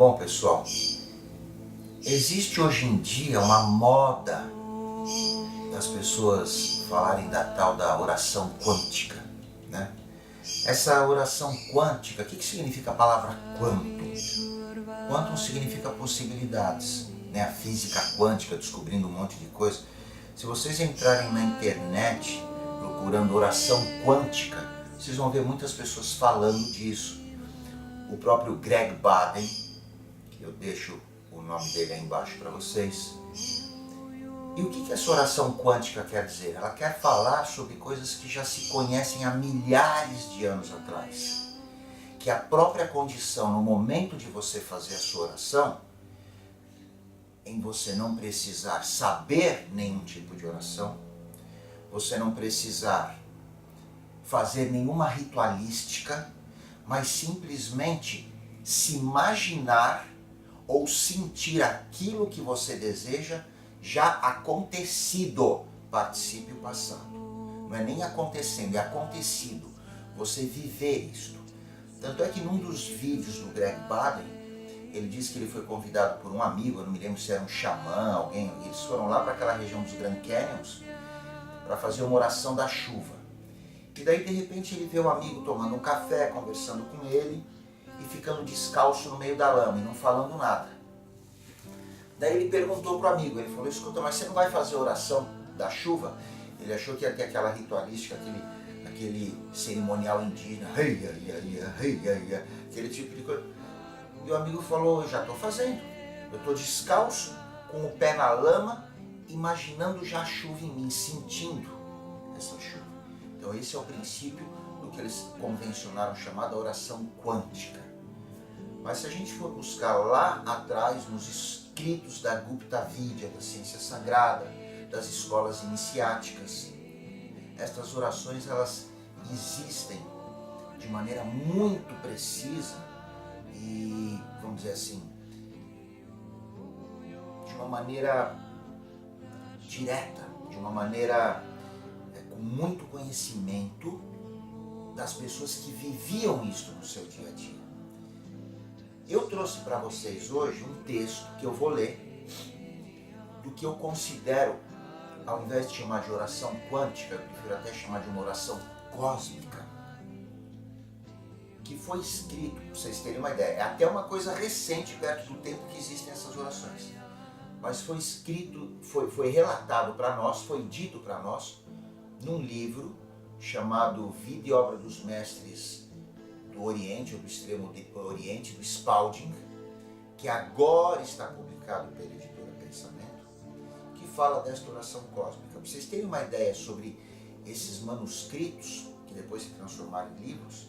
bom, pessoal? Existe hoje em dia uma moda das pessoas falarem da tal da oração quântica, né? Essa oração quântica, o que significa a palavra quantum? Quantum significa possibilidades, né? A física quântica descobrindo um monte de coisa. Se vocês entrarem na internet procurando oração quântica, vocês vão ver muitas pessoas falando disso. O próprio Greg Baden, que eu deixo o nome dele aí embaixo para vocês. E o que essa oração quântica quer dizer? Ela quer falar sobre coisas que já se conhecem há milhares de anos atrás. Que a própria condição, no momento de você fazer a sua oração, em você não precisar saber nenhum tipo de oração, você não precisar fazer nenhuma ritualística, mas simplesmente se imaginar ou sentir aquilo que você deseja já acontecido. Participe o passado. Não é nem acontecendo, é acontecido. Você viver isto. Tanto é que num dos vídeos do Greg Baden, ele disse que ele foi convidado por um amigo, eu não me lembro se era um xamã, alguém, eles foram lá para aquela região dos Grand Canyons para fazer uma oração da chuva. E daí de repente ele vê o amigo tomando um café, conversando com ele e ficando descalço no meio da lama e não falando nada. Daí ele perguntou pro amigo, ele falou: escuta, mas você não vai fazer oração da chuva? Ele achou que ia ter aquela ritualística, aquele cerimonial indígena, aquele tipo de coisa. E o amigo falou: eu já estou fazendo, eu estou descalço, com o pé na lama, imaginando já a chuva em mim, sentindo essa chuva. Então esse é o princípio do que eles convencionaram chamada oração quântica. Mas se a gente for buscar lá atrás nos escritos da Gupta Vidya, da ciência sagrada, das escolas iniciáticas, estas orações elas existem de maneira muito precisa e, vamos dizer assim, de uma maneira direta, de uma maneira com muito conhecimento das pessoas que viviam isso no seu dia a dia. Eu trouxe para vocês hoje um texto que eu vou ler do que eu considero, ao invés de chamar de oração quântica, eu prefiro até chamar de uma oração cósmica, que foi escrito, para vocês terem uma ideia, é até uma coisa recente perto do tempo que existem essas orações, mas foi escrito, foi relatado para nós, foi dito para nós, num livro chamado Vida e Obra dos Mestres do Oriente, ou do Extremo Oriente, do Spalding, que agora está publicado pela editora Pensamento, que fala desta oração cósmica. Para vocês terem uma ideia sobre esses manuscritos, que depois se transformaram em livros,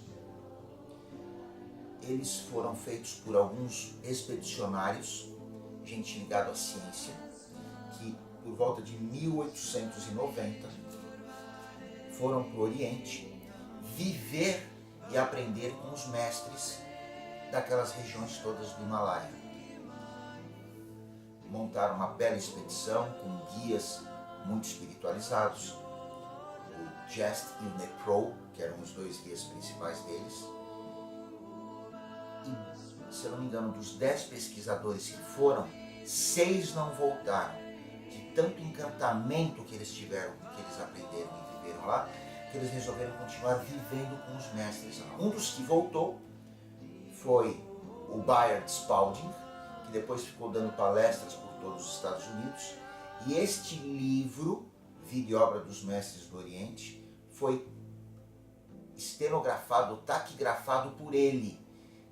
eles foram feitos por alguns expedicionários, gente ligada à ciência, que por volta de 1890 foram para o Oriente viver e aprender com os mestres daquelas regiões todas do Himalaia. Montaram uma bela expedição com guias muito espiritualizados, o Jest e o Nepro, que eram os dois guias principais deles. E, se eu não me engano, dos 10 pesquisadores que foram, 6 não voltaram, de tanto encantamento que eles tiveram, que eles aprenderam e viveram lá, que eles resolveram continuar vivendo com os mestres lá. Um dos que voltou foi o Bayard Spalding, que depois ficou dando palestras por todos os Estados Unidos, e este livro, Vida e Obra dos Mestres do Oriente, foi estenografado, taquigrafado por ele,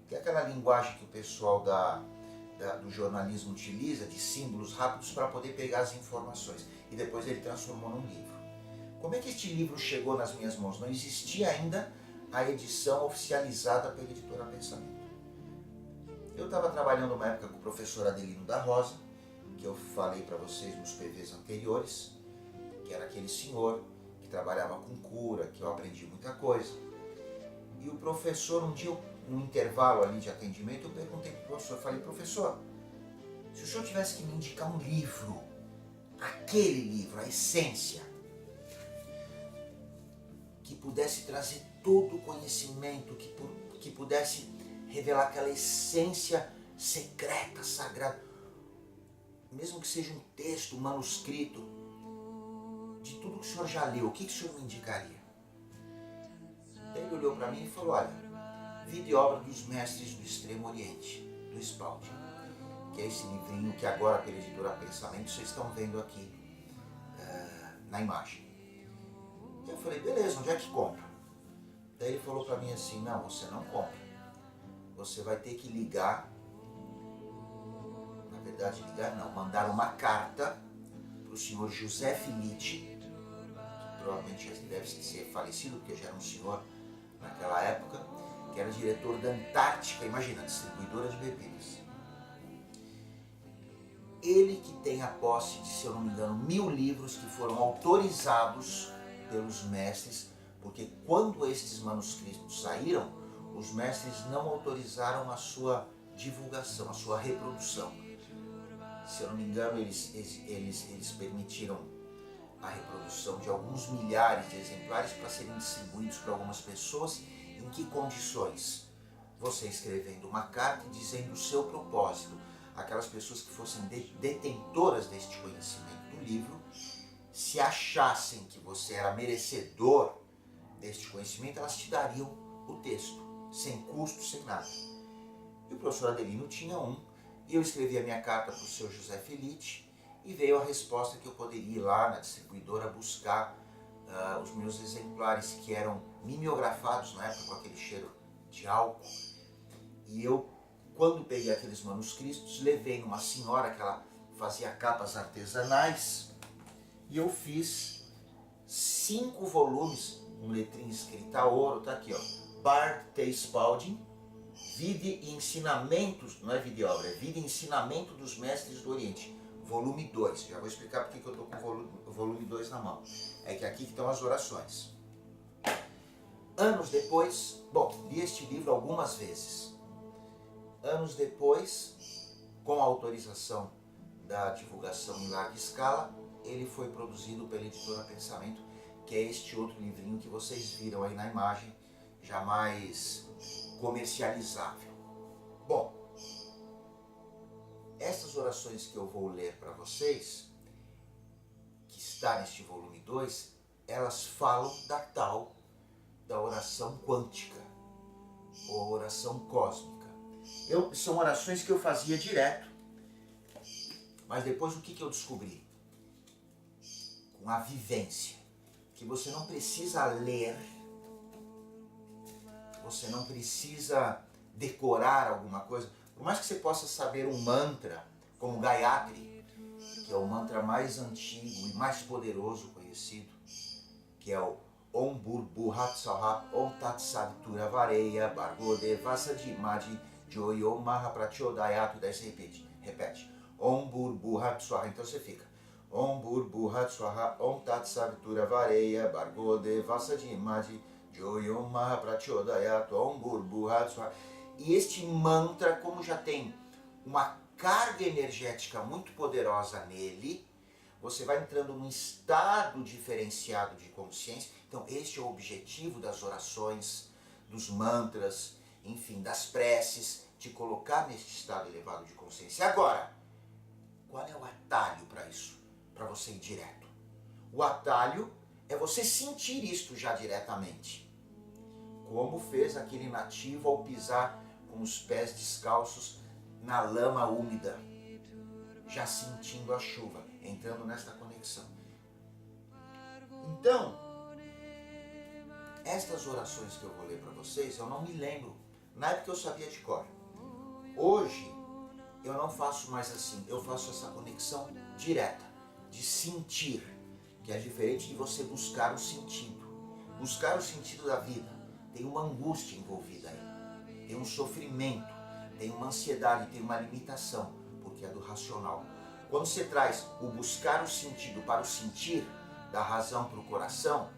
que é aquela linguagem que o pessoal do jornalismo utiliza, de símbolos rápidos para poder pegar as informações, e depois ele transformou num livro. Como é que este livro chegou nas minhas mãos? Não existia ainda a edição oficializada pela editora Pensamento. Eu estava trabalhando uma época com o professor Adelino da Rosa, que eu falei para vocês nos PVs anteriores, que era aquele senhor que trabalhava com cura, que eu aprendi muita coisa. E o professor, um dia, num intervalo ali de atendimento, eu perguntei para o professor, falei: professor, se o senhor tivesse que me indicar um livro, aquele livro, a essência, que pudesse trazer todo o conhecimento, que pudesse revelar aquela essência secreta, sagrada, mesmo que seja um texto, um manuscrito, de tudo que o senhor já leu, o que o senhor me indicaria? Daí ele olhou para mim e falou, olha, Vida e Obra dos Mestres do Extremo Oriente, do Spalding, que é esse livrinho que agora pela editora Pensamento vocês estão vendo aqui na imagem. Eu falei, beleza, onde é que compra? Daí ele falou para mim assim, não, você não compra. Você vai ter que ligar, na verdade ligar não, mandar uma carta para o senhor José Filite, que provavelmente deve ser falecido, porque já era um senhor naquela época, que era diretor da Antártica, imagina, distribuidora de bebidas. Ele que tem a posse de, se eu não me engano, 1000 livros que foram autorizados pelos mestres, porque quando estes manuscritos saíram, os mestres não autorizaram a sua divulgação, a sua reprodução. Se eu não me engano, eles permitiram a reprodução de alguns milhares de exemplares para serem distribuídos para algumas pessoas. Em que condições? Você escrevendo uma carta e dizendo o seu propósito. Aquelas pessoas que fossem detentoras deste conhecimento do livro, se achassem que você era merecedor deste conhecimento, elas te dariam o texto, sem custo, sem nada. E o professor Adelino tinha um, e eu escrevi a minha carta para o seu José Filite, e veio a resposta que eu poderia ir lá na distribuidora buscar os meus exemplares, que eram mimeografados na época com aquele cheiro de álcool. E eu, quando peguei aqueles manuscritos, levei numa senhora que ela fazia capas artesanais, e eu fiz 5 volumes, com letrinha escrita a ouro, tá aqui ó, Bard T. Spalding, Vida e Ensinamentos, não é vida e obra, é Vida e Ensinamento dos Mestres do Oriente, volume 2, já vou explicar porque que eu estou com o volume 2 na mão, é que aqui que estão as orações. Anos depois, bom, li este livro algumas vezes, anos depois, com a autorização da divulgação em larga escala, ele foi produzido pela editora Pensamento, que é este outro livrinho que vocês viram aí na imagem, já mais comercializável. Bom, essas orações que eu vou ler para vocês, que está neste volume 2, elas falam da oração quântica, ou oração cósmica. São orações que eu fazia direto, mas depois o que eu descobri? Com a vivência, que você não precisa ler, você não precisa decorar alguma coisa, por mais que você possa saber um mantra, como Gayatri, que é o mantra mais antigo e mais poderoso conhecido, que é o Om Burbuhat Saha Om Tat Savitura Vareya Bargo Devasa Dimadi Joyo Mahaprachodayatu. Daí você repete Om Burbuhat Saha, então você fica Om Burbuhat Saha Om Tat Savitura Vareya Bargo Devasa Dimadi Joyo Mahaprachodayatu Om Burbuhat Saha. E este mantra, como já tem uma carga energética muito poderosa nele, você vai entrando num estado diferenciado de consciência. Então este é o objetivo das orações, dos mantras, enfim, das preces, te colocar neste estado elevado de consciência. Agora, qual é o atalho para isso? Para você ir direto. O atalho é você sentir isto já diretamente. Como fez aquele nativo ao pisar com os pés descalços na lama úmida, já sentindo a chuva, entrando nesta conexão. Então, estas orações que eu vou ler para vocês, eu não me lembro. Na época eu sabia de cor. Hoje, eu não faço mais assim. Eu faço essa conexão direta, de sentir, que é diferente de você buscar o sentido. Buscar o sentido da vida. Tem uma angústia envolvida aí. Tem um sofrimento. Tem uma ansiedade, tem uma limitação, porque é do racional. Quando você traz o buscar o sentido para o sentir, da razão para o coração,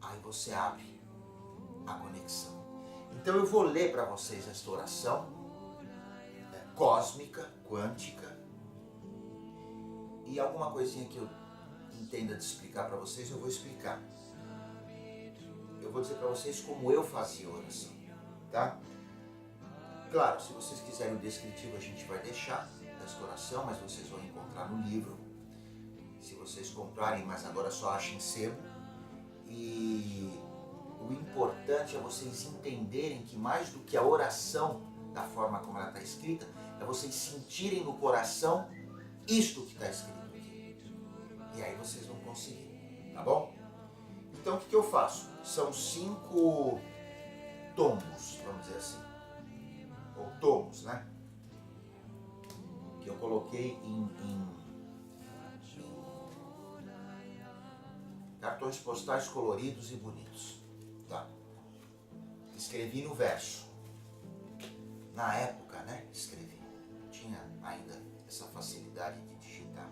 aí você abre a conexão. Então eu vou ler para vocês esta oração cósmica, quântica, e alguma coisinha que eu entenda de explicar para vocês, eu vou explicar. Eu vou dizer para vocês como eu fazia a oração, tá? Claro, se vocês quiserem o descritivo a gente vai deixar desta oração, mas vocês vão encontrar no livro. Se vocês comprarem, mas agora só achem sebo. E o importante é vocês entenderem que mais do que a oração, da forma como ela está escrita, é vocês sentirem no coração isto que está escrito aqui. E aí vocês vão conseguir, tá bom? Então o que eu faço? São 5 tomos, vamos dizer assim. Ou tomos, né? Que eu coloquei em cartões postais coloridos e bonitos. Tá? Escrevi no verso. Na época, né? Escrevi. Tinha ainda essa facilidade de digitar.